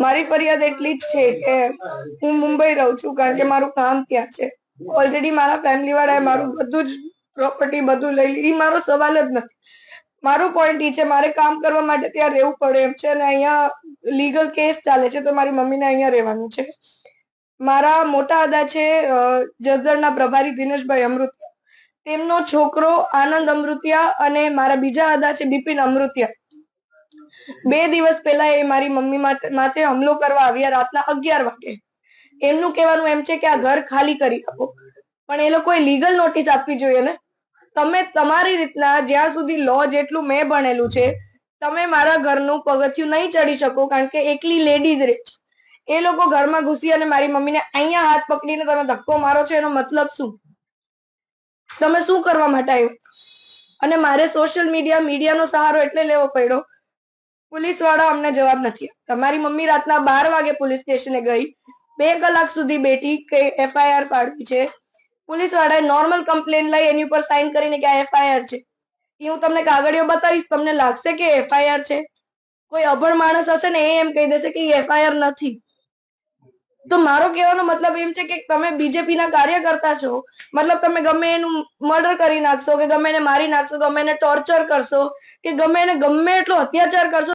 મારી ફરિયાદ એટલી જ છે કે હું મુંબઈ રહું છું કારણ કે મારું કામ ત્યાં છે. ઓલરેડી મારા ફેમિલી વાળાએ મારું બધું જ પ્રોપર્ટી બધું લઈ લીધું. મારો સવાલ જ નથી. મારો પોઈન્ટ એ છે મારે કામ કરવા માટે ત્યાં રહેવું પડે એમ છે અને અહીંયા લીગલ કેસ ચાલે છે તો મારી મમ્મીને અહીંયા રહેવાનું છે. મારા મોટા દાદા છે જસદણના પ્રભારી દિનેશભાઈ અમૃતિયા. તેમનો છોકરો આનંદ અમૃતિયા અને મારા બીજા દાદા છે બિપિન અમૃતિયા. 2 દિવસ પહેલા એ મારી મમ્મી માથે હુમલો કરવા આવ્યા રાતના 11 વાગે. એમનું કહેવાનું એમ છે કે આ ઘર ખાલી કરી આપો, પણ એ લોકોએ લીગલ નોટિસ આપવી જોઈએ ને. તમે તમારી રીતના જ્યાં સુધી લો જેટલું મેં ભણેલું છે તમે મારા ઘરનું પગથિયું નહીં ચડી શકો કારણ કે એકલી લેડીઝ રહે છે. એ લોકો ઘરમાં ઘૂસી અને મારી મમ્મીને અહીંયા હાથ પકડીને તમે ધક્કો મારો છો એનો મતલબ શું? તમે શું કરવા માટે આવ્યા? અને મારે સોશિયલ મીડિયાનો સહારો એટલે લેવો પડ્યો. પોલીસ વાળા અમને જવાબ નથી આપતા. તમારી મમ્મી રાતના 12 વાગે પોલીસ સ્ટેશને ગઈ, 2 કલાક સુધી બેઠી કે એફઆઈઆર પાડવી છે. પોલીસ વાળાએ નોર્મલ કમ્પ્લેન લઈ એની ઉપર સાઇન કરીને કે આ એફઆઈઆર છે. એ હું તમને કાગળિયો બતાવીશ, તમને લાગશે કે એફઆઈઆર છે? કોઈ અભણ માણસ હશે ને એ એમ કહી દેશે કે એ એફઆઈઆર નથી. તો મારો કહેવાનો મતલબ એમ છે કે તમે બીજેપીના કાર્યકર્તા છો, મતલબ તમે ગમે એનું મર્ડર કરી નાખશો કે ગમે એને મારી નાખશો, ગમે એને ટોર્ચર કરશો કે ગમે એને ગમે એટલો અત્યાચાર કરશો.